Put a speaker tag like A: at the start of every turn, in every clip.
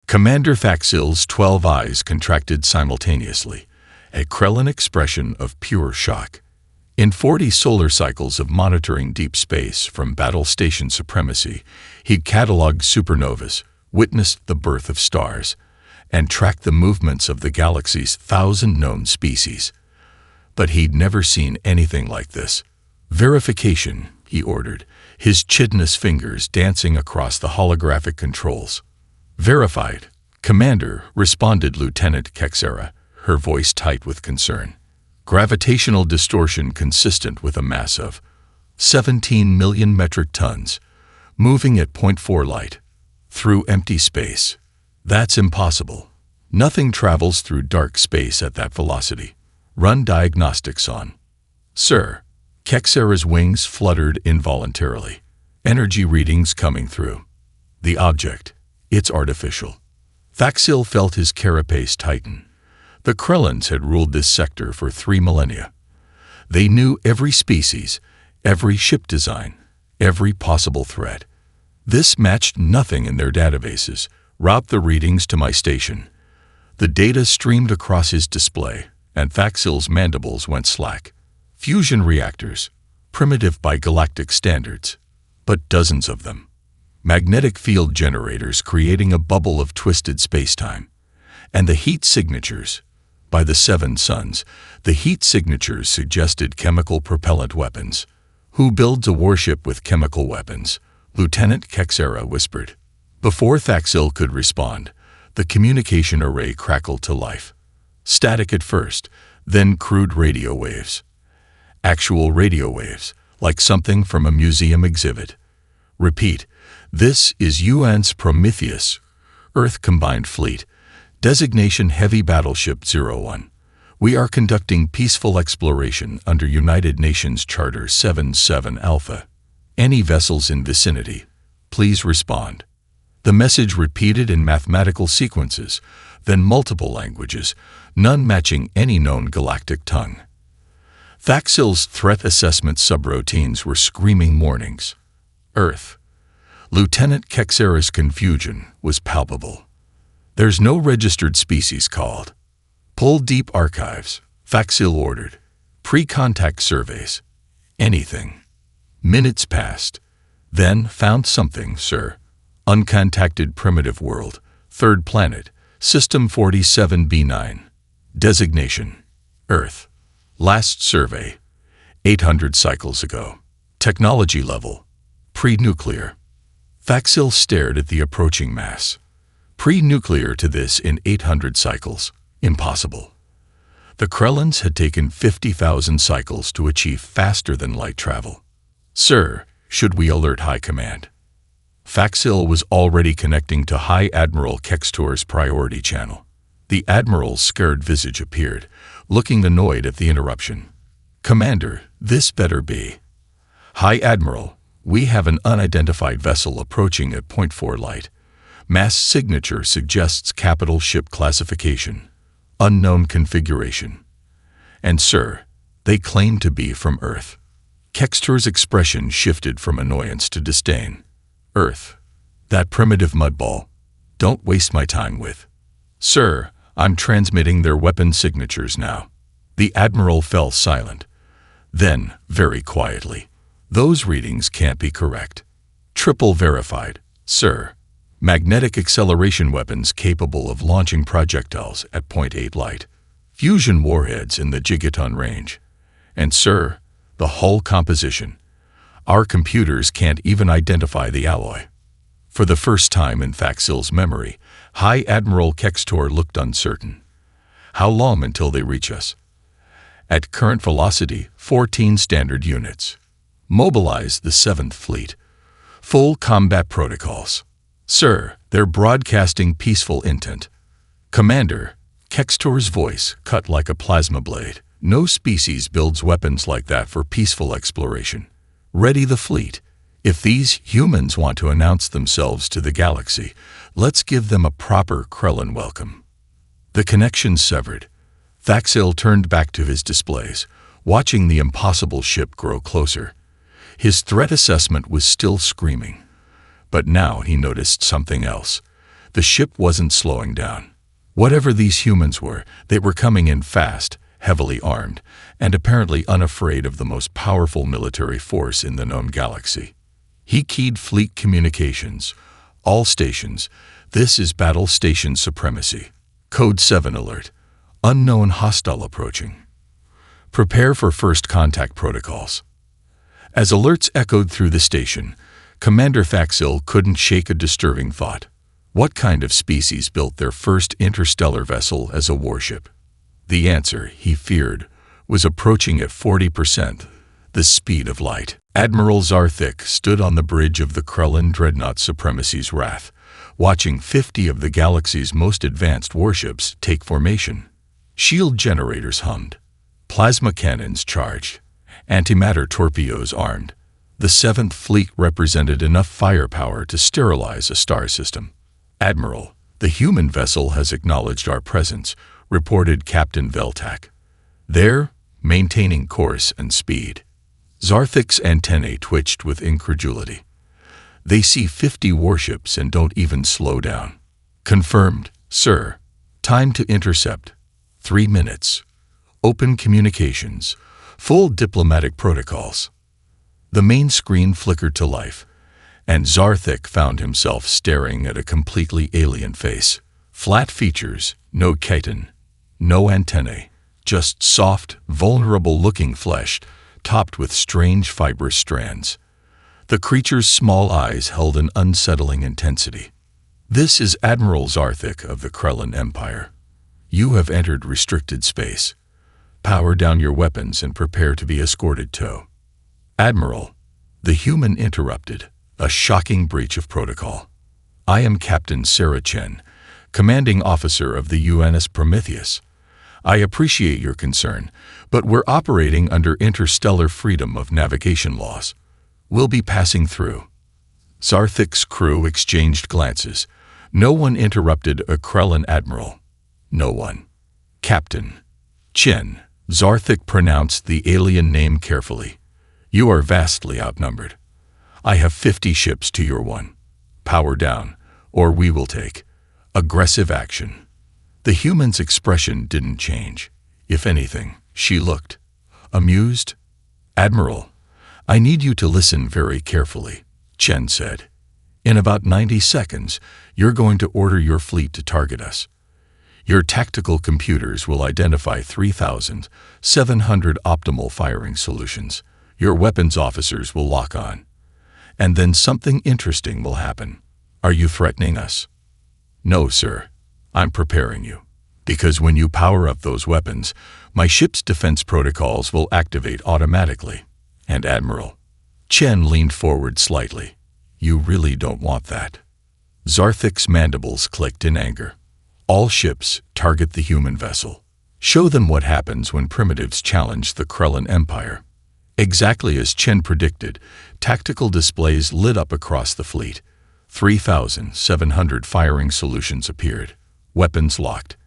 A: Commander Thaxil's 12 eyes contracted simultaneously, a Krellin expression of pure shock. In 40 solar cycles of monitoring deep space from battle station supremacy, he'd cataloged supernovas, witnessed the birth of stars, and tracked the movements of the galaxy's 1,000 known species. But he'd never seen anything like this. "Verification," he ordered, his chitinous fingers dancing across the holographic controls. "Verified, Commander," responded Lieutenant Kexera, her voice tight with concern. "Gravitational distortion consistent with a mass of 17 million metric tons, moving at 0.4 light, through empty space. That's impossible. Nothing travels through dark space at that velocity. Run diagnostics on." "Sir." Kexera's wings fluttered involuntarily. "Energy readings coming through. The object, it's artificial." Thaxil felt his carapace tighten. The Krellins had ruled this sector for 3 millennia. They knew every species, every ship design, every possible threat. This matched nothing in their databases. "Route the readings to my station." The data streamed across his display, and Thaxil's mandibles went slack. Fusion reactors, primitive by galactic standards, but dozens of them. Magnetic field generators creating a bubble of twisted spacetime. And the heat signatures, by the 7 suns, the heat signatures suggested chemical propellant weapons. "Who builds a warship with chemical weapons?" Lieutenant Kexera whispered. Before Thaxil could respond, the communication array crackled to life. Static at first, then crude radio waves. Actual radio waves, like something from a museum exhibit. "Repeat, this is UN's Prometheus, Earth Combined Fleet, designation Heavy Battleship 01. We are conducting peaceful exploration under United Nations Charter 77 Alpha. Any vessels in vicinity, please respond." The message repeated in mathematical sequences, then multiple languages, none matching any known galactic tongue. Thaxil's threat assessment subroutines were screaming warnings. "Earth." Lieutenant Kexera's confusion was palpable. "There's no registered species called." "Pull deep archives," Thaxil ordered. "Pre-contact surveys. Anything." Minutes passed. "Then found something, sir. Uncontacted primitive world, 3rd planet, System 47B9. Designation, Earth. Last survey, 800 cycles ago. Technology level, pre-nuclear." Thaxil stared at the approaching mass. Pre-nuclear to this in 800 cycles. Impossible. The Krellins had taken 50,000 cycles to achieve faster-than-light travel. "Sir, should we alert High Command?" Thaxil was already connecting to High Admiral Kextor's priority channel. The Admiral's scared visage appeared, looking annoyed at the interruption. "Commander, this better be." "High Admiral, we have an unidentified vessel approaching at 0.4 light. Mass signature suggests capital ship classification. Unknown configuration. And sir, they claim to be from Earth." Kextor's expression shifted from annoyance to disdain. "Earth. That primitive mudball. Don't waste my time with." "Sir, I'm transmitting their weapon signatures now." The Admiral fell silent. Then, very quietly, "Those readings can't be correct. Triple verified, sir. Magnetic acceleration weapons capable of launching projectiles at 0.8 light. Fusion warheads in the gigaton range. And sir, the hull composition. Our computers can't even identify the alloy." For the first time in Thaxil's memory, High Admiral Kextor looked uncertain. "How long until they reach us?" "At current velocity, 14 standard units. Mobilize the 7th Fleet. Full combat protocols." "Sir, they're broadcasting peaceful intent." "Commander," Kextor's voice cut like a plasma blade, "no species builds weapons like that for peaceful exploration. Ready the fleet. If these humans want to announce themselves to the galaxy, let's give them a proper Krellin welcome." The connection severed. Thaxil turned back to his displays, watching the impossible ship grow closer. His threat assessment was still screaming. But now he noticed something else. The ship wasn't slowing down. Whatever these humans were, they were coming in fast, heavily armed, and apparently unafraid of the most powerful military force in the known galaxy. He keyed fleet communications. All stations, this is battle station supremacy. Code 7 alert. Unknown hostile approaching. Prepare for first contact protocols. As alerts echoed through the station, Commander Faxil couldn't shake a disturbing thought. What kind of species built their first interstellar vessel as a warship? The answer, he feared, was approaching at 40%, the speed of light. Admiral Zarthik stood on the bridge of the Krellin Dreadnought Supremacy's Wrath, watching 50 of the galaxy's most advanced warships take formation. Shield generators hummed. Plasma cannons charged. Antimatter torpedoes armed. The 7th Fleet represented enough firepower to sterilize a star system. Admiral, the human vessel has acknowledged our presence, reported Captain Veltak. They're maintaining course and speed. Zarthik's antennae twitched with incredulity. They see 50 warships and don't even slow down. Confirmed, sir. Time to intercept. 3 minutes. Open communications. Full diplomatic protocols. The main screen flickered to life, and Zarthik found himself staring at a completely alien face. Flat features, no chitin, no antennae, just soft, vulnerable-looking flesh topped with strange fibrous strands. The creature's small eyes held an unsettling intensity. This is Admiral Zarthik of the Krellin Empire. You have entered restricted space. Power down your weapons and prepare to be escorted to. Admiral, the human interrupted, a shocking breach of protocol. I am Captain Sarah Chen, commanding officer of the UNS Prometheus. I appreciate your concern, but we're operating under interstellar freedom of navigation laws. We'll be passing through. Zarthik's crew exchanged glances. No one interrupted a Krellin admiral. No one. Captain Chen, Zarthik pronounced the alien name carefully. You are vastly outnumbered. I have 50 ships to your 1. Power down, or we will take aggressive action. The human's expression didn't change. If anything, she looked amused. Admiral, I need you to listen very carefully, Chen said. In about 90 seconds, you're going to order your fleet to target us. Your tactical computers will identify 3,700 optimal firing solutions. Your weapons officers will lock on. And then something interesting will happen. Are you threatening us? No, sir. I'm preparing you. Because when you power up those weapons, my ship's defense protocols will activate automatically. And Admiral, Chen leaned forward slightly. You really don't want that. Zarthik's mandibles clicked in anger. All ships target the human vessel. Show them what happens when primitives challenge the Krellin Empire. Exactly as Chen predicted, tactical displays lit up across the fleet. 3,700 firing solutions appeared, weapons locked.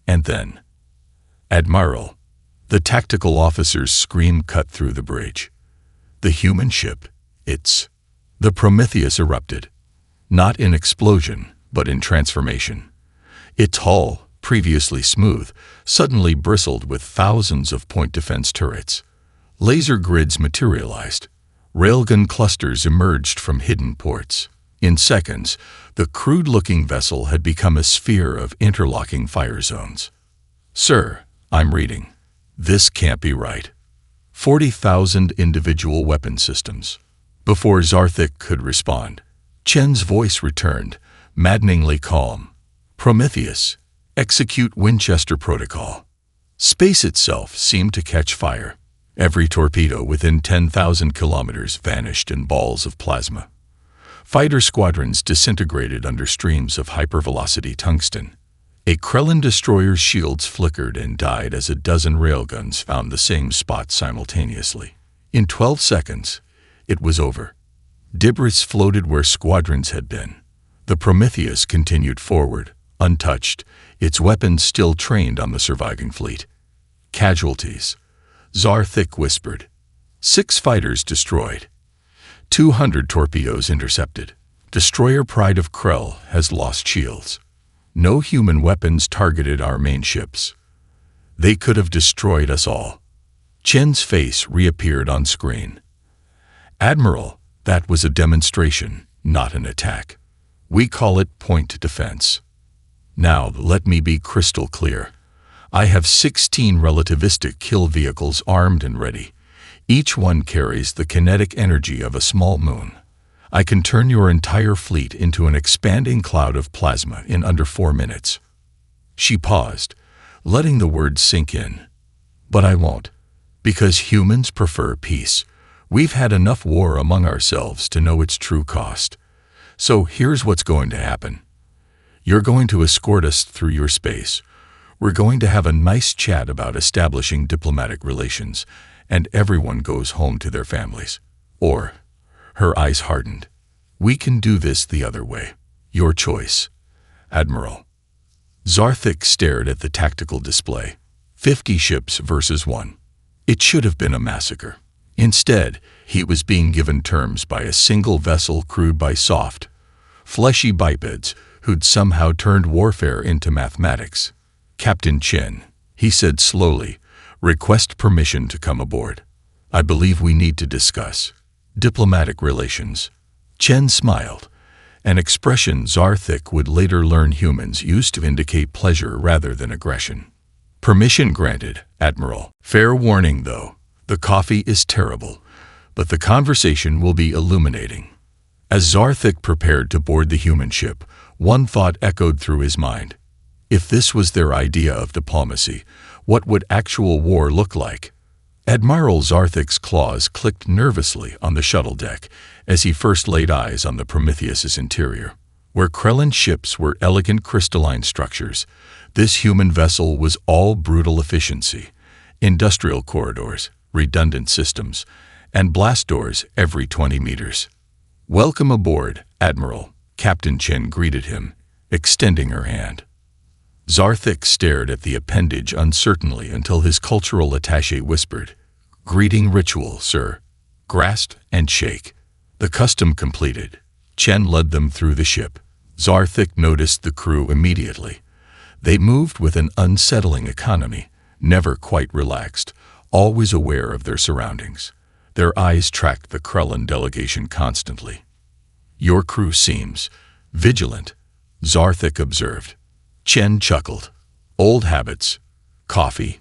A: And then, Admiral, the tactical officer's scream cut through the bridge. The human ship, the Prometheus erupted. Not in explosion, but in transformation. Its hull, previously smooth, suddenly bristled with thousands of point defense turrets. Laser grids materialized. Railgun clusters emerged from hidden ports. In seconds, the crude-looking vessel had become a sphere of interlocking fire zones. Sir, I'm reading. This can't be right. 40,000 individual weapon systems. Before Zarthik could respond, Chen's voice returned, maddeningly calm. Prometheus, execute Winchester Protocol. Space itself seemed to catch fire. Every torpedo within 10,000 kilometers vanished in balls of plasma. Fighter squadrons disintegrated under streams of hypervelocity tungsten. A Krellin destroyer's shields flickered and died as a dozen railguns found the same spot simultaneously. In 12 seconds, it was over. Debris floated where squadrons had been. The Prometheus continued forward, untouched, its weapons still trained on the surviving fleet. Casualties, Zarthik whispered. 6 fighters destroyed. 200 torpedoes intercepted. Destroyer Pride of Krell has lost shields. No human weapons targeted our main ships. They could have destroyed us all. Chen's face reappeared on screen. Admiral, that was a demonstration, not an attack. We call it point defense. Now, let me be crystal clear. I have 16 relativistic kill vehicles armed and ready. Each one carries the kinetic energy of a small moon. I can turn your entire fleet into an expanding cloud of plasma in under 4 minutes. She paused, letting the words sink in. But I won't, because humans prefer peace. We've had enough war among ourselves to know its true cost. So here's what's going to happen. You're going to escort us through your space. We're going to have a nice chat about establishing diplomatic relations, and everyone goes home to their families. Or, her eyes hardened, we can do this the other way. Your choice, Admiral. Zarthik stared at the tactical display. 50 ships versus 1. It should have been a massacre. Instead, he was being given terms by a single vessel crewed by soft, fleshy bipeds who'd somehow turned warfare into mathematics. Captain Chen, he said slowly, request permission to come aboard. I believe we need to discuss diplomatic relations. Chen smiled, an expression Zarthik would later learn humans used to indicate pleasure rather than aggression. Permission granted, Admiral. Fair warning, though, the coffee is terrible, but the conversation will be illuminating. As Zarthik prepared to board the human ship, one thought echoed through his mind. If this was their idea of diplomacy, what would actual war look like? Admiral Zarthik's claws clicked nervously on the shuttle deck as he first laid eyes on the Prometheus's interior. Where Krellin ships were elegant crystalline structures, this human vessel was all brutal efficiency. Industrial corridors, redundant systems, and blast doors every 20 meters. Welcome aboard, Admiral, Captain Chen greeted him, extending her hand. Zarthik stared at the appendage uncertainly until his cultural attaché whispered, Greeting ritual, sir. Grasp and shake. The custom completed, Chen led them through the ship. Zarthik noticed the crew immediately. They moved with an unsettling economy, never quite relaxed, always aware of their surroundings. Their eyes tracked the Krellin delegation constantly. Your crew seems vigilant, Zarthik observed. Chen chuckled. Old habits. Coffee.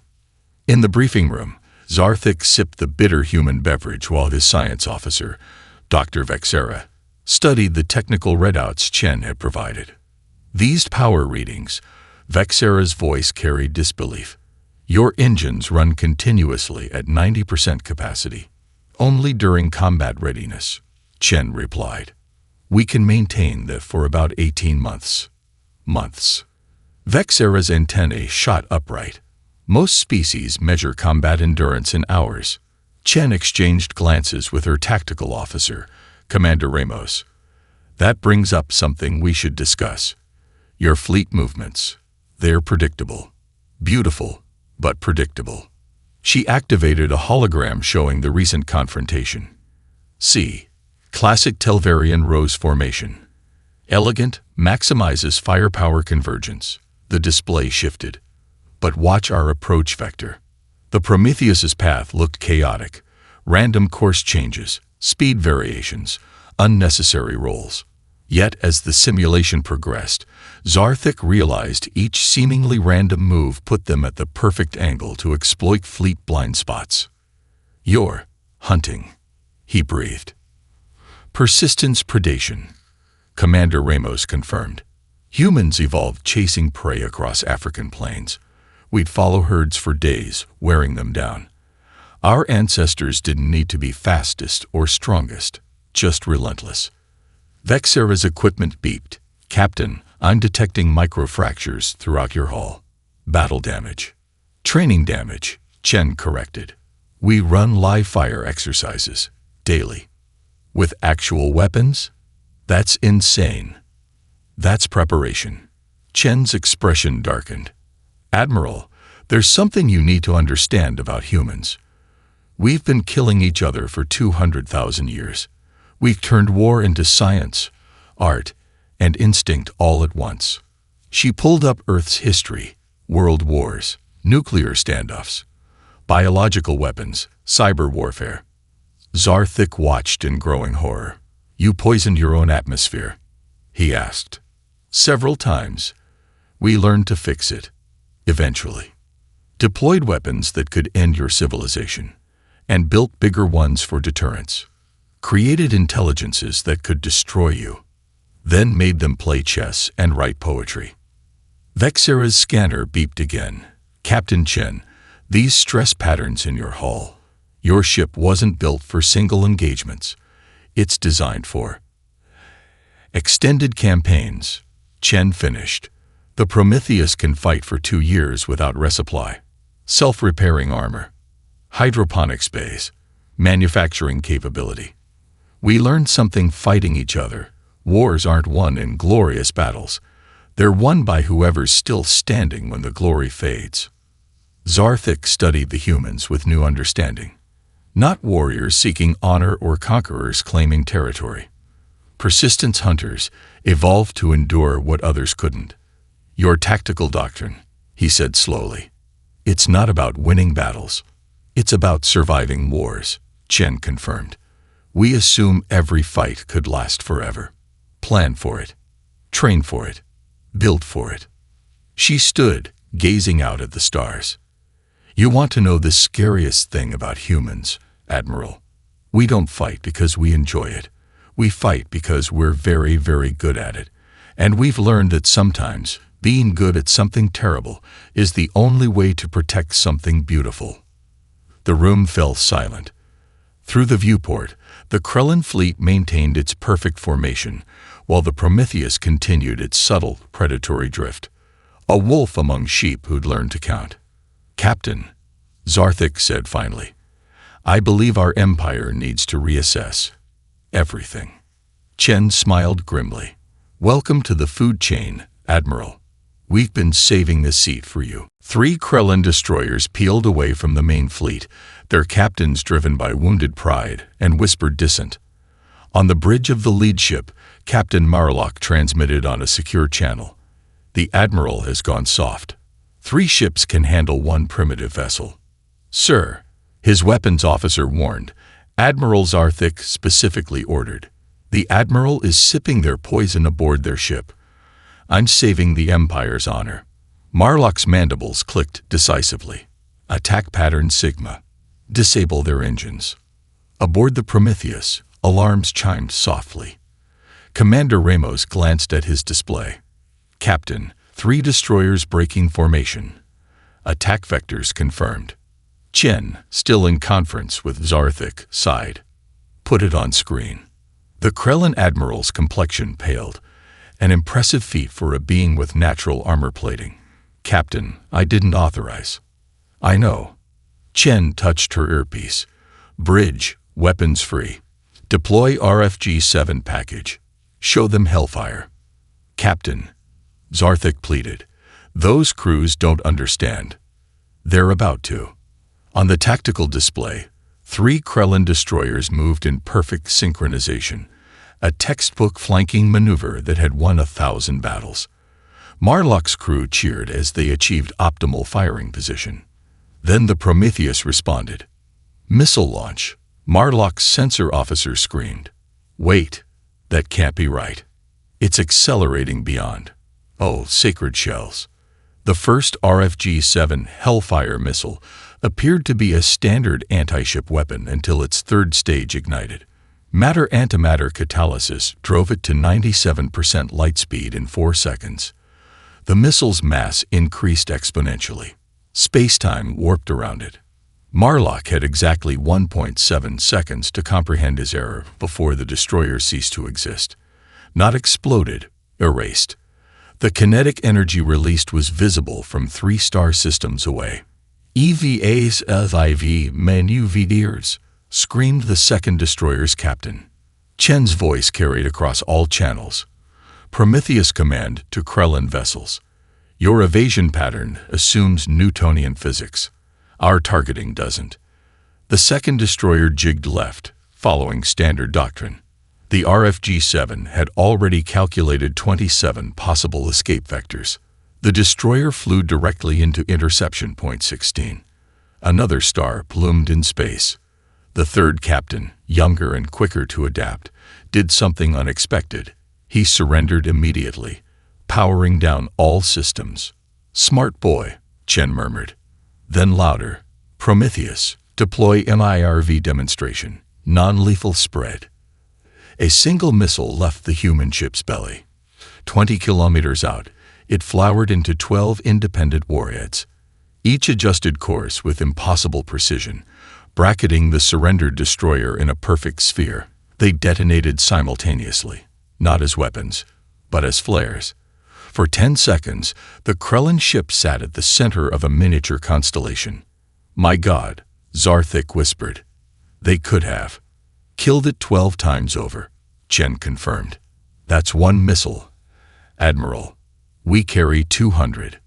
A: In the briefing room, Zarthik sipped the bitter human beverage while his science officer, Dr. Vexera, studied the technical readouts Chen had provided. These power readings, Vexera's voice carried disbelief. Your engines run continuously at 90% capacity. Only during combat readiness, Chen replied. We can maintain that for about 18 months. Vexera's antennae shot upright. Most species measure combat endurance in hours. Chen exchanged glances with her tactical officer, Commander Ramos. That brings up something we should discuss. Your fleet movements. They're predictable. Beautiful, but predictable. She activated a hologram showing the recent confrontation. See. Classic Telvarian Rose formation. Elegant, maximizes firepower convergence. The display shifted. But watch our approach vector. The Prometheus's path looked chaotic. Random course changes, speed variations, unnecessary rolls. Yet as the simulation progressed, Zarthik realized each seemingly random move put them at the perfect angle to exploit fleet blind spots. You're hunting, he breathed. Persistence predation, Commander Ramos confirmed. Humans evolved chasing prey across African plains. We'd follow herds for days, wearing them down. Our ancestors didn't need to be fastest or strongest, just relentless. Vexera's equipment beeped. Captain, I'm detecting microfractures throughout your hull. Battle damage. Training damage, Chen corrected. We run live fire exercises, daily. With actual weapons? That's insane. That's preparation. Chen's expression darkened. Admiral, there's something you need to understand about humans. We've been killing each other for 200,000 years. We've turned war into science, art, and instinct all at once. She pulled up Earth's history, world wars, nuclear standoffs, biological weapons, cyber warfare. Zarthik watched in growing horror. "You poisoned your own atmosphere," he asked. "Several times. We learned to fix it. Eventually. Deployed weapons that could end your civilization, and built bigger ones for deterrence. Created intelligences that could destroy you, then made them play chess and write poetry." Vexera's scanner beeped again. "Captain Chen, these stress patterns in your hull. Your ship wasn't built for single engagements. It's designed for extended campaigns." Chen finished. "The Prometheus can fight for 2 years without resupply. Self-repairing armor, hydroponics bays, manufacturing capability. We learned something fighting each other. Wars aren't won in glorious battles. They're won by whoever's still standing when the glory fades." Zarthik studied the humans with new understanding. Not warriors seeking honor or conquerors claiming territory. Persistence hunters, evolved to endure what others couldn't. "Your tactical doctrine," he said slowly. "It's not about winning battles. It's about surviving wars," Chen confirmed. "We assume every fight could last forever. Plan for it. Train for it. Build for it." She stood, gazing out at the stars. "You want to know the scariest thing about humans, Admiral? We don't fight because we enjoy it. We fight because we're very, very good at it. And we've learned that sometimes being good at something terrible is the only way to protect something beautiful." The room fell silent. Through the viewport, the Krellin fleet maintained its perfect formation, while the Prometheus continued its subtle, predatory drift. A wolf among sheep who'd learned to count. "Captain," Zarthik said finally, "I believe our empire needs to reassess everything." Chen smiled grimly. "Welcome to the food chain, Admiral. We've been saving this seat for you." 3 Krellin destroyers peeled away from the main fleet, their captains driven by wounded pride and whispered dissent. On the bridge of the lead ship, Captain Marlock transmitted on a secure channel. "The Admiral has gone soft. 3 ships can handle 1 primitive vessel." "Sir," his weapons officer warned, Admiral Zarthik specifically ordered. "The Admiral is sipping their poison aboard their ship. I'm saving the Empire's honor." Marlock's mandibles clicked decisively. "Attack pattern Sigma. Disable their engines." Aboard the Prometheus, alarms chimed softly. Commander Ramos glanced at his display. "Captain, 3 destroyers breaking formation. Attack vectors confirmed." Chen, still in conference with Zarthik, sighed. "Put it on screen." The Krellin Admiral's complexion paled, an impressive feat for a being with natural armor plating. "Captain, I didn't authorize." "I know." Chen touched her earpiece. "Bridge, weapons free. Deploy RFG-7 package. Show them hellfire." "Captain," Zarthik pleaded, "those crews don't understand." "They're about to." On the tactical display, 3 Krellin destroyers moved in perfect synchronization, a textbook flanking maneuver that had won 1,000 battles. Marlock's crew cheered as they achieved optimal firing position. Then the Prometheus responded. "Missile launch," Marlock's sensor officer screamed. "Wait, that can't be right. It's accelerating beyond." Oh, sacred shells. The first RFG-7 Hellfire missile appeared to be a standard anti-ship weapon until its 3rd stage ignited. Matter-antimatter catalysis drove it to 97% light speed in 4 seconds. The missile's mass increased exponentially. Space-time warped around it. Marlock had exactly 1.7 seconds to comprehend his error before the destroyer ceased to exist. Not exploded, erased. The kinetic energy released was visible from 3 star systems away. "EVAs IV menu VDers," screamed the 2nd destroyer's captain. Chen's voice carried across all channels. "Prometheus command to Krellin vessels. Your evasion pattern assumes Newtonian physics. Our targeting doesn't." The 2nd destroyer jigged left, following standard doctrine. The RFG-7 had already calculated 27 possible escape vectors. The destroyer flew directly into interception point 16. Another star plumed in space. The third captain, younger and quicker to adapt, did something unexpected. He surrendered immediately, powering down all systems. "Smart boy," Chen murmured. Then louder, "Prometheus, deploy MIRV demonstration, non-lethal spread." A single missile left the human ship's belly. 20 kilometers out, it flowered into 12 independent warheads. Each adjusted course with impossible precision, bracketing the surrendered destroyer in a perfect sphere. They detonated simultaneously, not as weapons, but as flares. For 10 seconds, the Krellin ship sat at the center of a miniature constellation. "My God," Zarthik whispered. "They could have killed it 12 times over," Chen confirmed. "That's one missile. Admiral, we carry 200.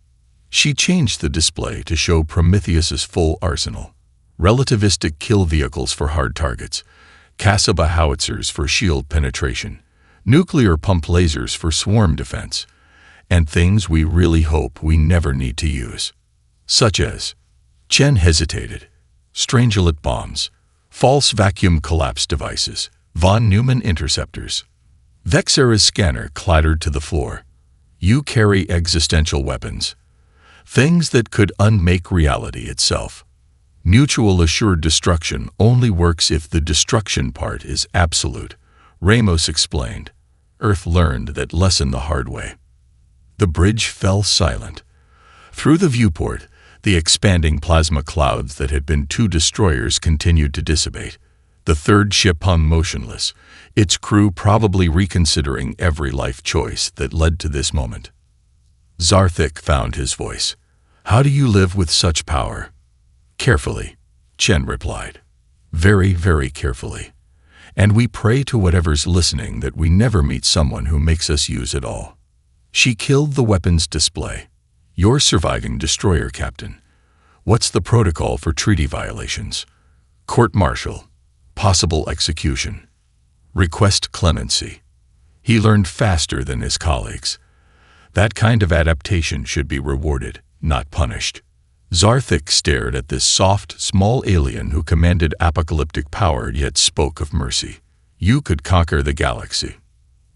A: She changed the display to show Prometheus's full arsenal. Relativistic kill vehicles for hard targets, Kasaba howitzers for shield penetration, nuclear pump lasers for swarm defense, and things we really hope we never need to use. Such as, Chen hesitated, Strangelet bombs, false vacuum collapse devices, von Neumann interceptors. Vexera's scanner clattered to the floor. You carry existential weapons. Things that could unmake reality itself. Mutual assured destruction only works if the destruction part is absolute, Ramos explained. Earth learned that lesson the hard way. The bridge fell silent. Through the viewport, the expanding plasma clouds that had been 2 destroyers continued to dissipate. The third ship hung motionless, its crew probably reconsidering every life choice that led to this moment. Zarthik found his voice. "How do you live with such power?" "Carefully," Chen replied. "Very, very carefully. And we pray to whatever's listening that we never meet someone who makes us use it all." She killed the weapons display. "You're surviving destroyer, Captain. What's the protocol for treaty violations? Court-martial. Possible execution. Request clemency." He learned faster than his colleagues. That kind of adaptation should be rewarded, not punished. Zarthik stared at this soft, small alien who commanded apocalyptic power yet spoke of mercy. "You could conquer the galaxy.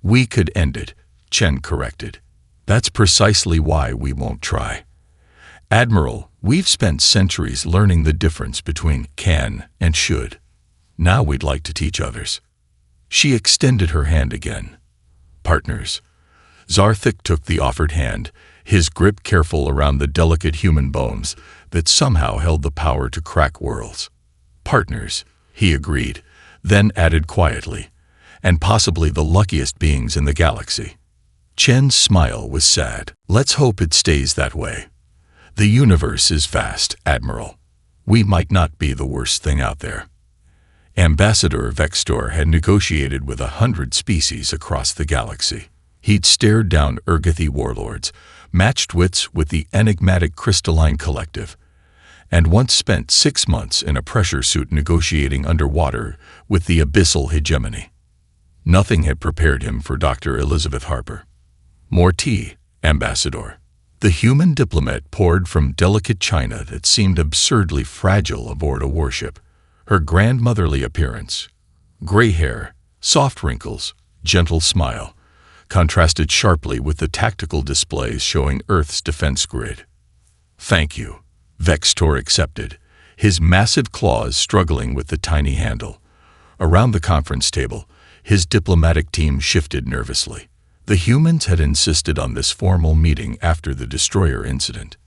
A: We could end it," Chen corrected. "That's precisely why we won't try. Admiral, we've spent centuries learning the difference between can and should. Now we'd like to teach others." She extended her hand again. "Partners." Zarthik took the offered hand, his grip careful around the delicate human bones that somehow held the power to crack worlds. "Partners," he agreed, then added quietly, "and possibly the luckiest beings in the galaxy." Chen's smile was sad. "Let's hope it stays that way. The universe is vast, Admiral. We might not be the worst thing out there." Ambassador Vextor had negotiated with 100 species across the galaxy. He'd stared down Urgathi warlords, matched wits with the enigmatic crystalline collective, and once spent 6 months in a pressure suit negotiating underwater with the abyssal hegemony. Nothing had prepared him for Dr. Elizabeth Harper. "More tea, Ambassador." The human diplomat poured from delicate china that seemed absurdly fragile aboard a warship. Her grandmotherly appearance, gray hair, soft wrinkles, gentle smile, contrasted sharply with the tactical displays showing Earth's defense grid. "Thank you," Vextor accepted, his massive claws struggling with the tiny handle. Around the conference table, his diplomatic team shifted nervously. The humans had insisted on this formal meeting after the destroyer incident.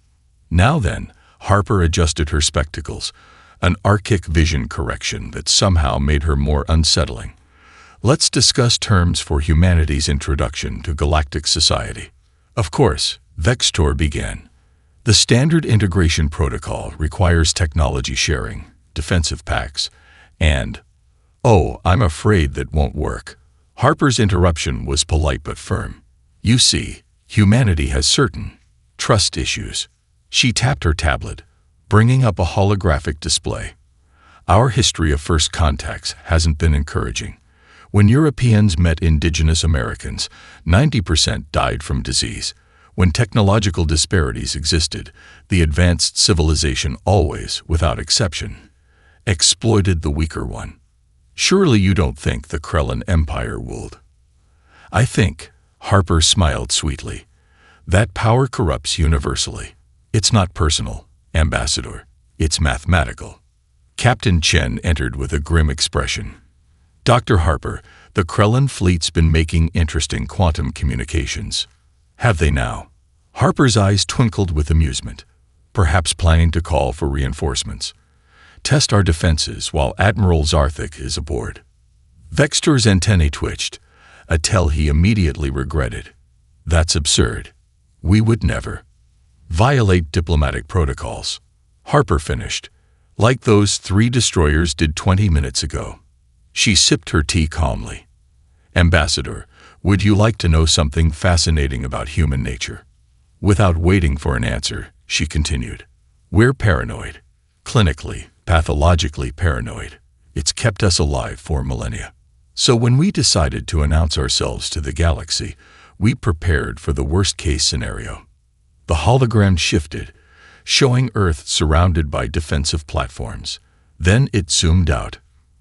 A: Now then, Harper adjusted her spectacles, an archaic vision correction that somehow made her more unsettling. "Let's discuss terms for humanity's introduction to galactic society." "Of course," Vextor began. "The standard integration protocol requires technology sharing, defensive pacts, and— Oh, I'm afraid that won't work." Harper's interruption was polite but firm. "You see, humanity has certain trust issues." She tapped her tablet, bringing up a holographic display. "Our history of first contacts hasn't been encouraging. When Europeans met indigenous Americans, 90% died from disease. When technological disparities existed, the advanced civilization always, without exception, exploited the weaker one. Surely you don't think the Krellin Empire would? I think, Harper smiled sweetly, that power corrupts universally. It's not personal, Ambassador. It's mathematical. Captain Chen entered with a grim expression. Dr. Harper, the Krellin fleet's been making interesting quantum communications. Have they now? Harper's eyes twinkled with amusement, perhaps planning to call for reinforcements. Test our defenses while Admiral Zarthik is aboard. Vextor's antennae twitched, a tell he immediately regretted. That's absurd. We would never violate diplomatic protocols. Harper finished, like those 3 destroyers did 20 minutes ago. She sipped her tea calmly. Ambassador, would you like to know something fascinating about human nature? Without waiting for an answer, she continued. We're paranoid. Clinically, pathologically paranoid. It's kept us alive for millennia. So when we decided to announce ourselves to the galaxy, we prepared for the worst-case scenario. The hologram shifted, showing Earth surrounded by defensive platforms. Then it zoomed out.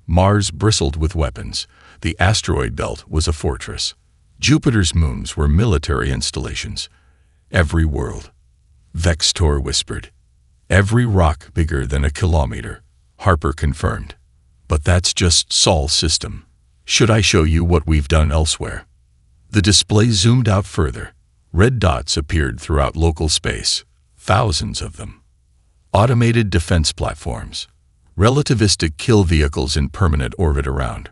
A: Mars bristled with weapons. The asteroid belt was a fortress. Jupiter's moons were military installations. Every world. Vextor whispered. Every rock bigger than a kilometer, Harper confirmed. But that's just Sol's system. Should I show you what we've done elsewhere? The display zoomed out further. Red dots appeared throughout local space. Thousands of them. Automated defense platforms. Relativistic kill vehicles in permanent orbit around.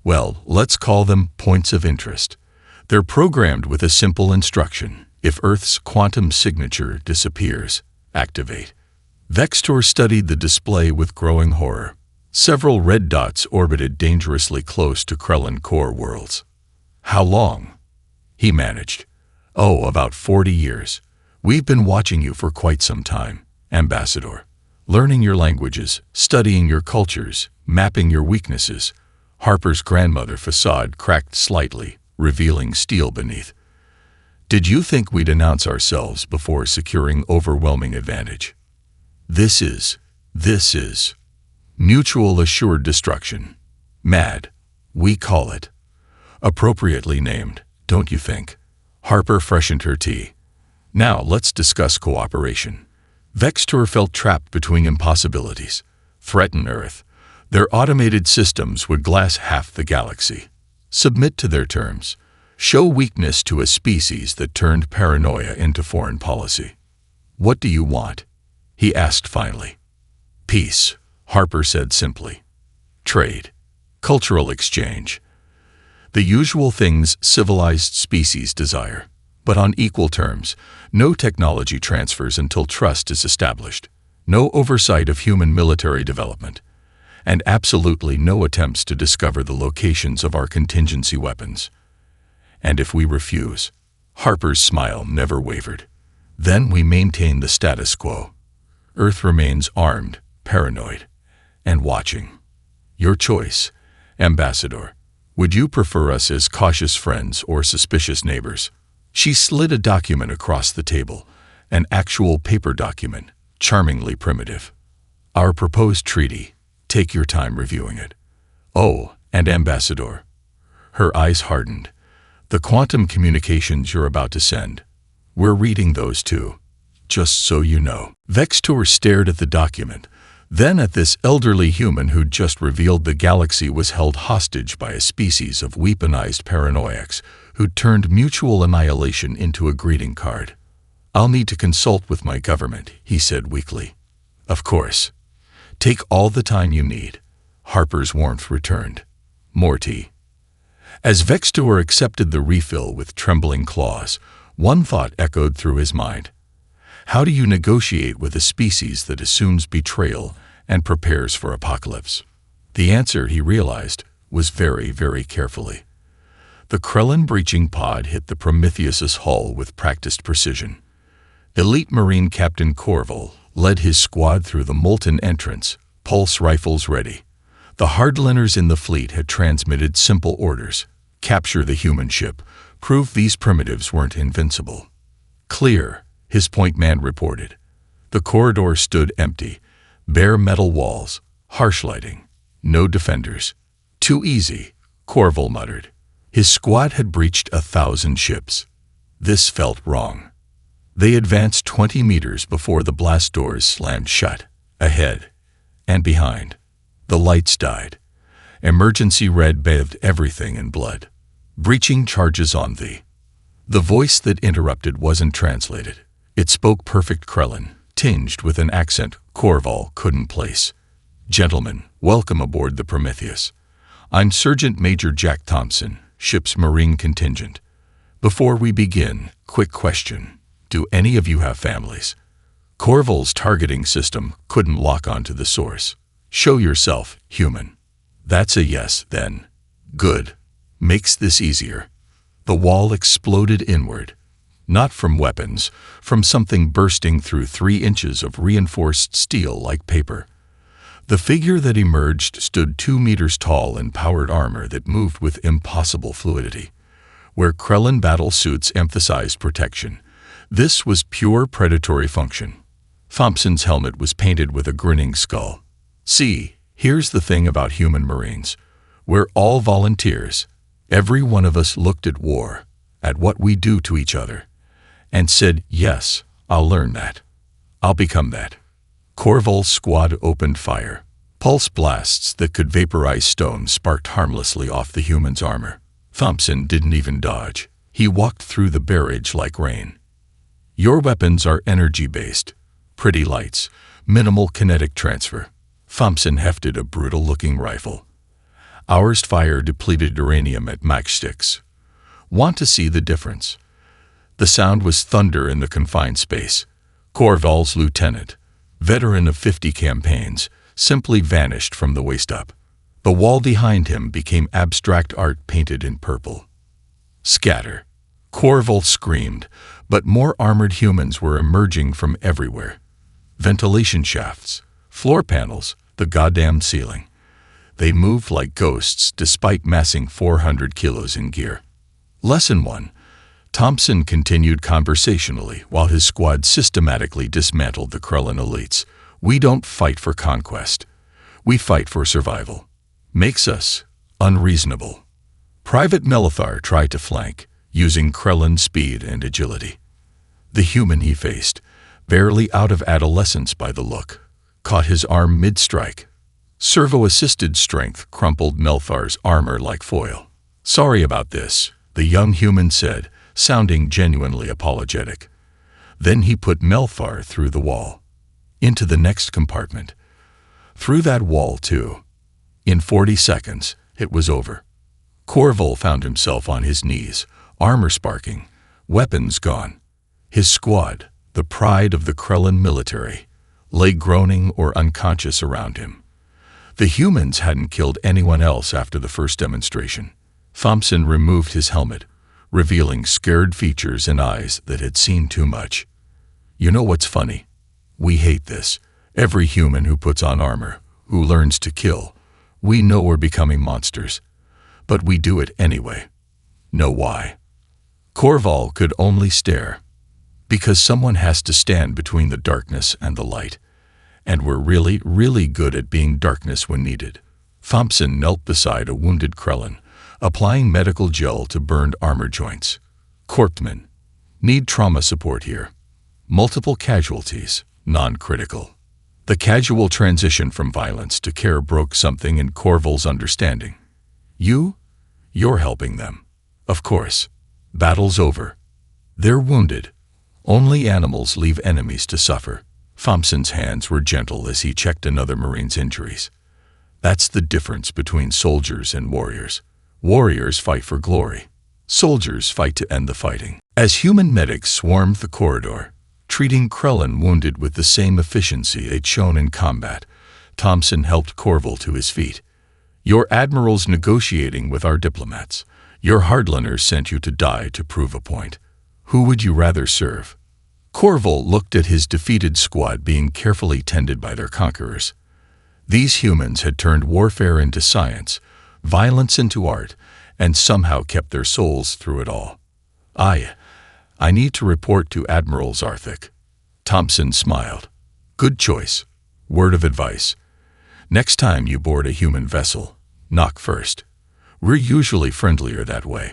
A: Well, let's call them points of interest. They're programmed with a simple instruction. If Earth's quantum signature disappears, activate. Vextor studied the display with growing horror. Several red dots orbited dangerously close to Krellin core worlds. How long? He managed. Oh, about 40 years. We've been watching you for quite some time, Ambassador. Learning your languages, studying your cultures, mapping your weaknesses. Harper's grandmother facade cracked slightly, revealing steel beneath. Did you think we'd announce ourselves before securing overwhelming advantage? This is mutual assured destruction. MAD, we call it. Appropriately named, don't you think? Harper freshened her tea. Now let's discuss cooperation. Vextor felt trapped between impossibilities. Threaten Earth. Their automated systems would glass half the galaxy. Submit to their terms. Show weakness to a species that turned paranoia into foreign policy. What do you want? He asked finally. Peace, Harper said simply. Trade. Cultural exchange. The usual things civilized species desire, but on equal terms. No technology transfers until trust is established. No oversight of human military development. And absolutely no attempts to discover the locations of our contingency weapons. And if we refuse, Harper's smile never wavered. Then we maintain the status quo. Earth remains armed, paranoid, and watching. Your choice, Ambassador. Would you prefer us as cautious friends or suspicious neighbors? She slid a document across the table, an actual paper document, charmingly primitive. Our proposed treaty. Take your time reviewing it. Oh, and Ambassador. Her eyes hardened. The quantum communications you're about to send. We're reading those too. Just so you know. Vextor stared at the document, then at this elderly human who'd just revealed the galaxy was held hostage by a species of weaponized paranoiacs who'd turned mutual annihilation into a greeting card. I'll need to consult with my government, he said weakly. Of course. Take all the time you need. Harper's warmth returned. More tea. As Vextor accepted the refill with trembling claws, one thought echoed through his mind. How do you negotiate with a species that assumes betrayal and prepares for apocalypse? The answer, he realized, was very, very carefully. The Krellin breaching pod hit the Prometheus's hull with practiced precision. Elite Marine Captain Corval led his squad through the molten entrance, pulse rifles ready. The hardliners in the fleet had transmitted simple orders: capture the human ship, prove these primitives weren't invincible. Clear, his point man reported. The corridor stood empty, bare metal walls, harsh lighting, no defenders. Too easy, Corval muttered. His squad had breached 1,000 ships. This felt wrong. They advanced 20 meters before the blast doors slammed shut, ahead and behind. The lights died. Emergency red bathed everything in blood. Breaching charges on thee. The voice that interrupted wasn't translated. It spoke perfect Krellin, tinged with an accent Corval couldn't place. Gentlemen, welcome aboard the Prometheus. I'm Sergeant Major Jack Thompson, ship's Marine contingent. Before we begin, quick question. Do any of you have families? Corval's targeting system couldn't lock onto the source. Show yourself, human. That's a yes, then. Good. Makes this easier. The wall exploded inward. Not from weapons, from something bursting through 3 inches of reinforced steel like paper. The figure that emerged stood 2 meters tall in powered armor that moved with impossible fluidity. Where Krellin battle suits emphasized protection, this was pure predatory function. Thompson's helmet was painted with a grinning skull. See, here's the thing about human Marines. We're all volunteers. Every one of us looked at war, at what we do to each other, and said, yes, I'll learn that. I'll become that. Corval's squad opened fire. Pulse blasts that could vaporize stone sparked harmlessly off the human's armor. Thompson didn't even dodge. He walked through the barrage like rain. Your weapons are energy-based. Pretty lights, minimal kinetic transfer. Thompson hefted a brutal-looking rifle. Ours fire depleted uranium at Mach 6. Want to see the difference? The sound was thunder in the confined space. Corval's lieutenant, veteran of 50 campaigns, simply vanished from the waist up. The wall behind him became abstract art painted in purple. Scatter. Corval screamed, but more armored humans were emerging from everywhere. Ventilation shafts, floor panels, the goddamn ceiling. They moved like ghosts despite massing 400 kilos in gear. Lesson 1. Thompson continued conversationally while his squad systematically dismantled the Krellin elites. We don't fight for conquest. We fight for survival. Makes us unreasonable. Private Melithar tried to flank, using Krellin speed and agility. The human he faced, barely out of adolescence by the look, caught his arm mid-strike. Servo-assisted strength crumpled Melthar's armor like foil. Sorry about this, the young human said, sounding genuinely apologetic. Then he put Melthar through the wall. Into the next compartment. Through that wall, too. In 40 seconds, it was over. Corval found himself on his knees, armor sparking, weapons gone. His squad, the pride of the Krellin military, lay groaning or unconscious around him. The humans hadn't killed anyone else after the first demonstration. Thompson removed his helmet, revealing scared features and eyes that had seen too much. You know what's funny? We hate this. Every human who puts on armor, who learns to kill, we know we're becoming monsters. But we do it anyway. Know why? Corval could only stare. Because someone has to stand between the darkness and the light. And we're really, really good at being darkness when needed. Thompson knelt beside a wounded Krellin, applying medical gel to burned armor joints. Corptman. Need trauma support here. Multiple casualties, non-critical. The casual transition from violence to care broke something in Corval's understanding. You're helping them. Of course. Battle's over. They're wounded. Only animals leave enemies to suffer. Thompson's hands were gentle as he checked another Marine's injuries. That's the difference between soldiers and warriors. Warriors fight for glory. Soldiers fight to end the fighting. As human medics swarmed the corridor, treating Krellin wounded with the same efficiency they'd shown in combat, Thompson helped Corval to his feet. Your admiral's negotiating with our diplomats. Your hardliners sent you to die to prove a point. Who would you rather serve? Corval looked at his defeated squad being carefully tended by their conquerors. These humans had turned warfare into science, violence into art, and somehow kept their souls through it all. I need to report to Admiral Zarthik. Thompson smiled. Good choice. Word of advice. Next time you board a human vessel, knock first. We're usually friendlier that way.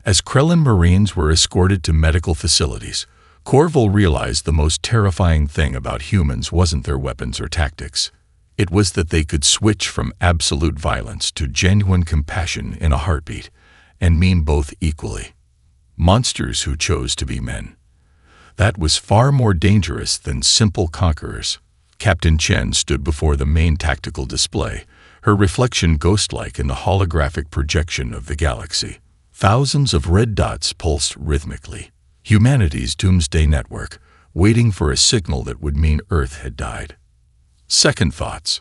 A: As Krellin Marines were escorted to medical facilities, Corville realized the most terrifying thing about humans wasn't their weapons or tactics. It was that they could switch from absolute violence to genuine compassion in a heartbeat, and mean both equally. Monsters who chose to be men. That was far more dangerous than simple conquerors. Captain Chen stood before the main tactical display, her reflection ghost-like in the holographic projection of the galaxy. Thousands of red dots pulsed rhythmically. Humanity's doomsday network, waiting for a signal that would mean Earth had died. Second thoughts.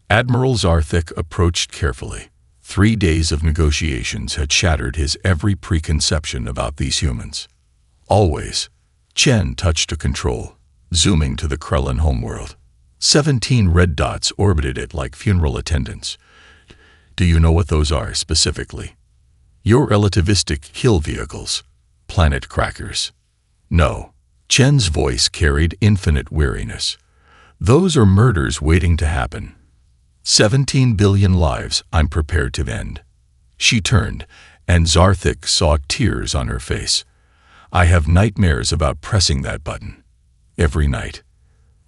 A: Admiral Zarthik approached carefully. 3 days of negotiations had shattered his every preconception about these humans. Always, Chen touched a control, zooming to the Krellin homeworld. 17 red dots orbited it like funeral attendants. Do you know what those are specifically? Your relativistic kill vehicles. Planet crackers. No. Chen's voice carried infinite weariness. Those are murders waiting to happen. 17 billion lives I'm prepared to end. She turned, and Zarthik saw tears on her face. I have nightmares about pressing that button. Every night.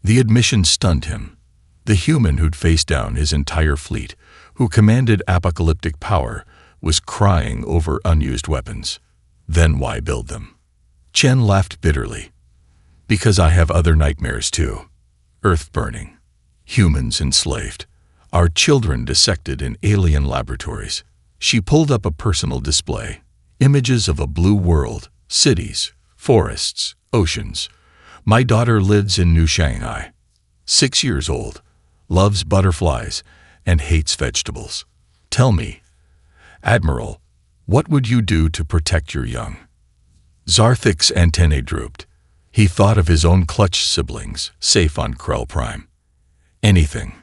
A: The admission stunned him. The human who'd faced down his entire fleet, who commanded apocalyptic power, was crying over unused weapons. Then why build them? Chen laughed bitterly. Because I have other nightmares too. Earth burning. Humans enslaved. Our children dissected in alien laboratories. She pulled up a personal display. Images of a blue world, cities, forests, oceans. My daughter lives in New Shanghai. 6 years old, loves butterflies, and hates vegetables. Tell me, Admiral, what would you do to protect your young? Zarthik's antennae drooped. He thought of his own clutch siblings, safe on Krell Prime. Anything.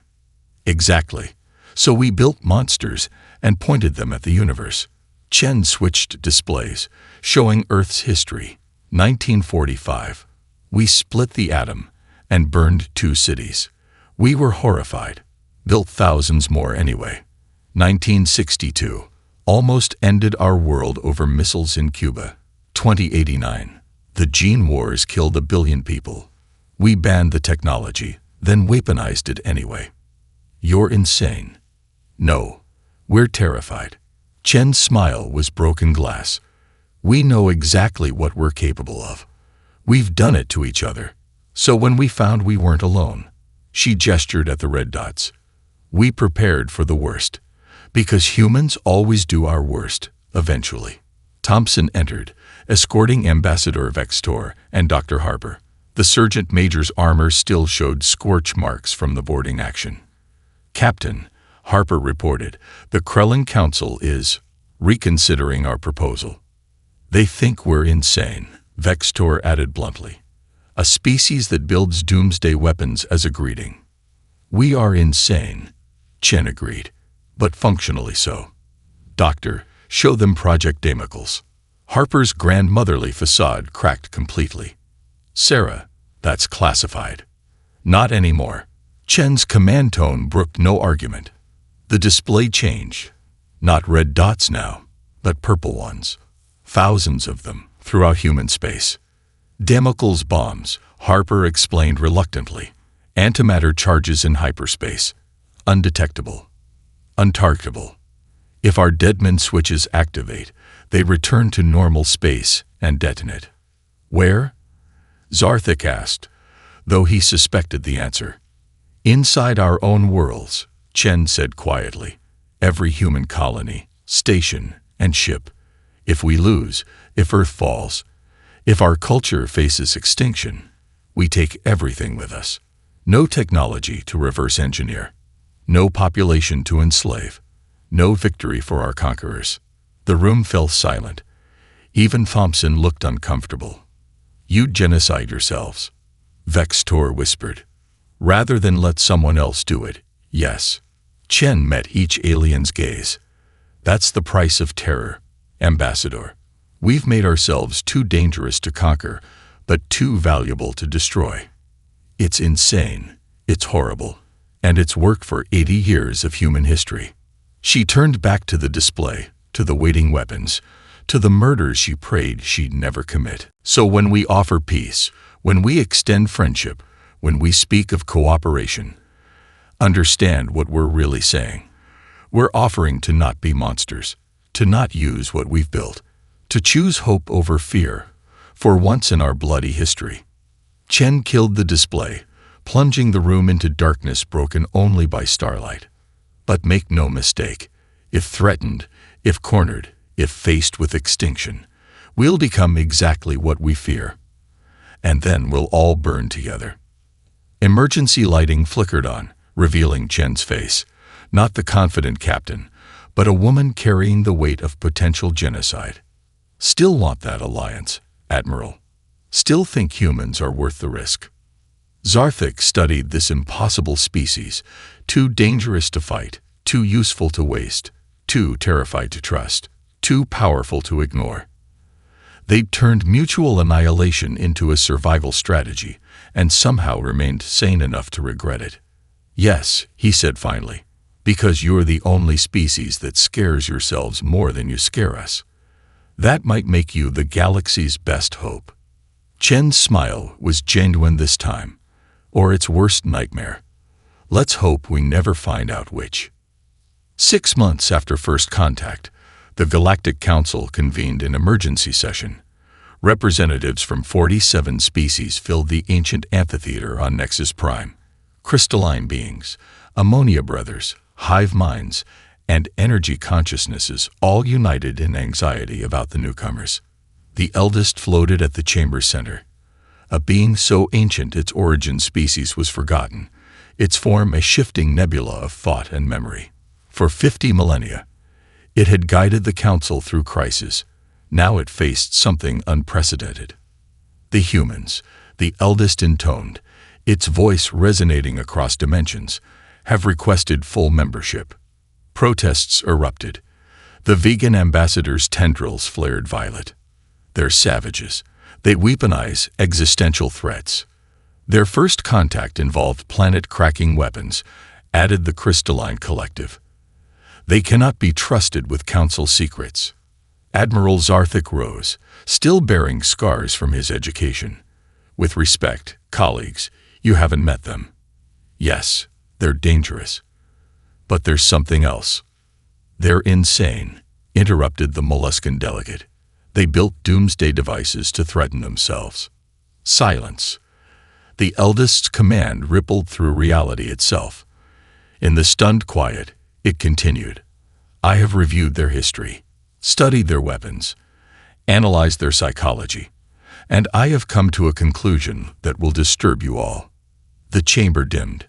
A: Exactly. So we built monsters and pointed them at the universe. Chen switched displays, showing Earth's history. 1945. We split the atom and burned 2 cities. We were horrified. Built thousands more anyway. 1962. Almost ended our world over missiles in Cuba. 2089. The gene wars killed 1 billion people. We banned the technology, then weaponized it anyway. You're insane. No, we're terrified. Chen's smile was broken glass. We know exactly what we're capable of. We've done it to each other. So when we found we weren't alone, she gestured at the red dots. We prepared for the worst. Because humans always do our worst, eventually. Thompson entered, escorting Ambassador Vextor and Dr. Harper. The Sergeant Major's armor still showed scorch marks from the boarding action. Captain, Harper reported, the Krellin Council is reconsidering our proposal. They think we're insane, Vextor added bluntly. A species that builds doomsday weapons as a greeting. We are insane, Chen agreed, but functionally so. Doctor, show them Project Damocles. Harper's grandmotherly facade cracked completely. Sarah, that's classified. Not anymore. Chen's command tone brooked no argument. The display changed. Not red dots now, but purple ones. Thousands of them throughout human space. Damocles bombs, Harper explained reluctantly. Antimatter charges in hyperspace. Undetectable. Untargetable. If our Deadman switches activate, they return to normal space and detonate. Where? Zarthik asked, though he suspected the answer. Inside our own worlds, Chen said quietly. Every human colony, station, and ship. If we lose, if Earth falls, if our culture faces extinction, we take everything with us. No technology to reverse engineer. No population to enslave. No victory for our conquerors. The room fell silent. Even Thompson looked uncomfortable. You'd genocide yourselves, Vextor whispered. Rather than let someone else do it, Yes. Chen met each alien's gaze. That's the price of terror, Ambassador. We've made ourselves too dangerous to conquer, but too valuable to destroy. It's insane, it's horrible, and it's worked for 80 years of human history. She turned back to the display, to the waiting weapons, to the murders she prayed she'd never commit. So when we offer peace, when we extend friendship, when we speak of cooperation, understand what we're really saying. We're offering to not be monsters, to not use what we've built, to choose hope over fear, for once in our bloody history. Chen killed the display, plunging the room into darkness broken only by starlight. But make no mistake, if threatened, if cornered, if faced with extinction, we'll become exactly what we fear. And then we'll all burn together. Emergency lighting flickered on, revealing Chen's face, not the confident captain, but a woman carrying the weight of potential genocide. Still want that alliance, Admiral. Still think humans are worth the risk. Zarthik studied this impossible species, too dangerous to fight, too useful to waste, too terrified to trust, too powerful to ignore. They'd turned mutual annihilation into a survival strategy, and somehow remained sane enough to regret it. Yes, he said finally, because you're the only species that scares yourselves more than you scare us. That might make you the galaxy's best hope. Chen's smile was genuine this time, or its worst nightmare. Let's hope we never find out which. 6 months after first contact, the Galactic Council convened an emergency session. Representatives from 47 species filled the ancient amphitheater on Nexus Prime. Crystalline beings, ammonia brothers, hive minds, and energy consciousnesses all united in anxiety about the newcomers. The eldest floated at the chamber center. A being so ancient its origin species was forgotten, its form a shifting nebula of thought and memory. For 50 millennia, it had guided the council through crisis. Now it faced something unprecedented. The humans, the eldest intoned, its voice resonating across dimensions, have requested full membership. Protests erupted. The vegan ambassadors' tendrils flared violet. They're savages. They weaponize existential threats. Their first contact involved planet-cracking weapons, added the Crystalline Collective. They cannot be trusted with council secrets. Admiral Zarthik rose, still bearing scars from his education. With respect, colleagues, you haven't met them. Yes, they're dangerous. But there's something else. They're insane, interrupted the molluscan delegate. They built doomsday devices to threaten themselves. Silence. The eldest's command rippled through reality itself. In the stunned quiet, it continued. I have reviewed their history, studied their weapons, analyzed their psychology, and I have come to a conclusion that will disturb you all. The chamber dimmed.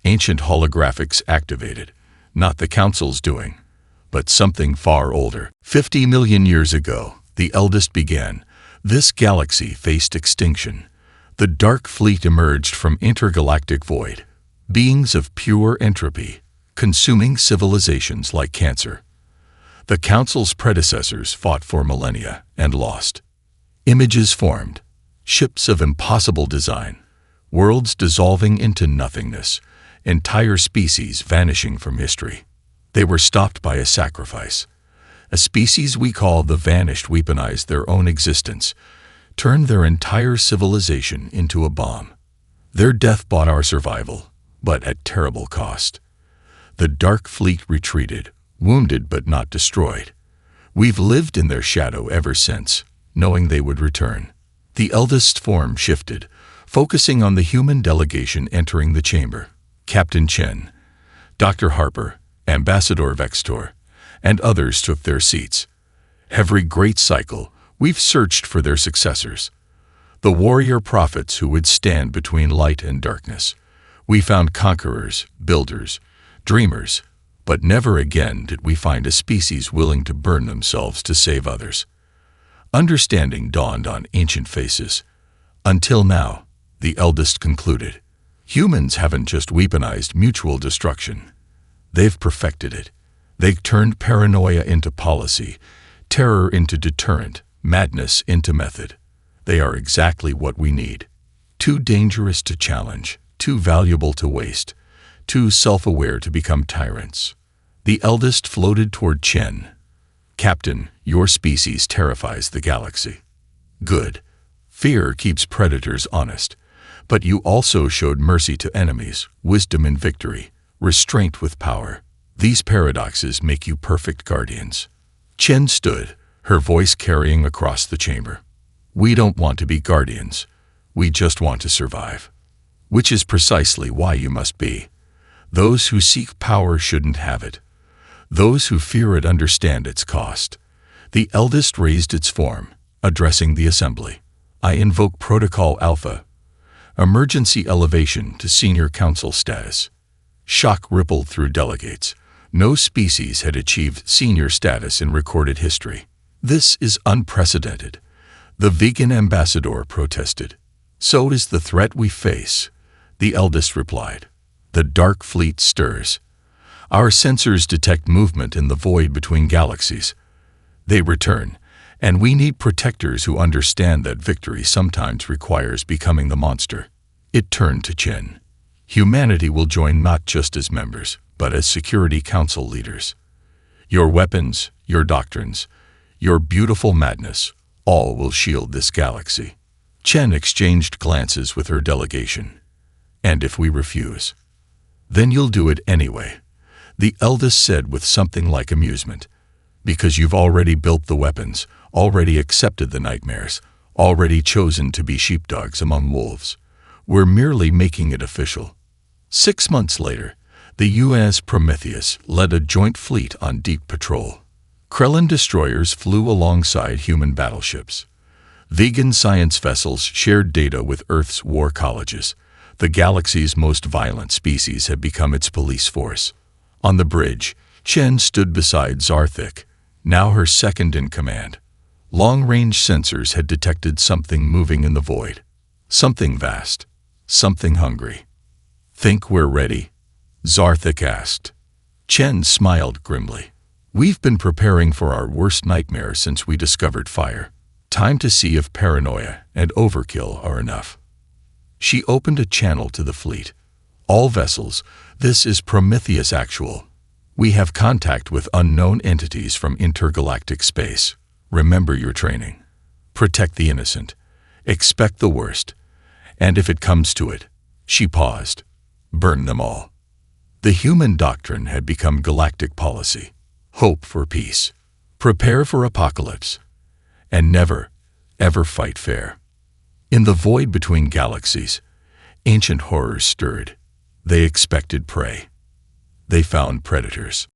A: Ancient holographics activated. Not the council's doing, but something far older. 50 million years ago, the eldest began. This galaxy faced extinction. The Dark Fleet emerged from intergalactic void. Beings of pure entropy, consuming civilizations like cancer. The council's predecessors fought for millennia and lost. Images formed. Ships of impossible design. Worlds dissolving into nothingness. Entire species vanishing from history. They were stopped by a sacrifice. A species we call the Vanished weaponized their own existence, turned their entire civilization into a bomb. Their death bought our survival, but at terrible cost. The Dark Fleet retreated, wounded but not destroyed. We've lived in their shadow ever since, knowing they would return. The eldest's form shifted, focusing on the human delegation entering the chamber. Captain Chen, Dr. Harper, Ambassador Vextor, and others took their seats. Every great cycle, we've searched for their successors. The warrior prophets who would stand between light and darkness. We found conquerors, builders, dreamers, but never again did we find a species willing to burn themselves to save others. Understanding dawned on ancient faces. Until now, the eldest concluded. Humans haven't just weaponized mutual destruction, They've perfected it. They've turned paranoia into policy, terror into deterrent, madness into method. They are exactly what we need. Too dangerous to challenge, too valuable to waste, too self-aware to become tyrants. The eldest floated toward Chen. Captain, your species terrifies the galaxy. Good. Fear keeps predators honest. But you also showed mercy to enemies, wisdom in victory, restraint with power. These paradoxes make you perfect guardians. Chen stood, her voice carrying across the chamber. We don't want to be guardians. We just want to survive. Which is precisely why you must be. Those who seek power shouldn't have it. Those who fear it understand its cost. The eldest raised its form, addressing the assembly. I invoke Protocol Alpha. Emergency elevation to senior council status. Shock rippled through delegates. No species had achieved senior status in recorded history. This is unprecedented. The vegan ambassador protested. So is the threat we face, the eldest replied. The dark fleet stirs. Our sensors detect movement in the void between galaxies. They return, and we need protectors who understand that victory sometimes requires becoming the monster. It turned to Chen. Humanity will join not just as members, but as Security Council leaders. Your weapons, your doctrines, your beautiful madness, all will shield this galaxy. Chen exchanged glances with her delegation. And if we refuse? Then you'll do it anyway, the eldest said with something like amusement. Because you've already built the weapons, already accepted the nightmares, already chosen to be sheepdogs among wolves. We're merely making it official. 6 months later, the USS Prometheus led a joint fleet on deep patrol. Krellan destroyers flew alongside human battleships. Vegan science vessels shared data with Earth's war colleges. The galaxy's most violent species had become its police force. On the bridge, Chen stood beside Zarthik, now her second in command. Long-range sensors had detected something moving in the void. Something vast. Something hungry. Think we're ready? Zarthik asked. Chen smiled grimly. We've been preparing for our worst nightmare since we discovered fire. Time to see if paranoia and overkill are enough. She opened a channel to the fleet. All vessels, this is Prometheus Actual. We have contact with unknown entities from intergalactic space. Remember your training. Protect the innocent. Expect the worst. And if it comes to it, she paused. Burn them all. The human doctrine had become galactic policy. Hope for peace. Prepare for apocalypse. And never, ever fight fair. In the void between galaxies, ancient horrors stirred. They expected prey. They found predators.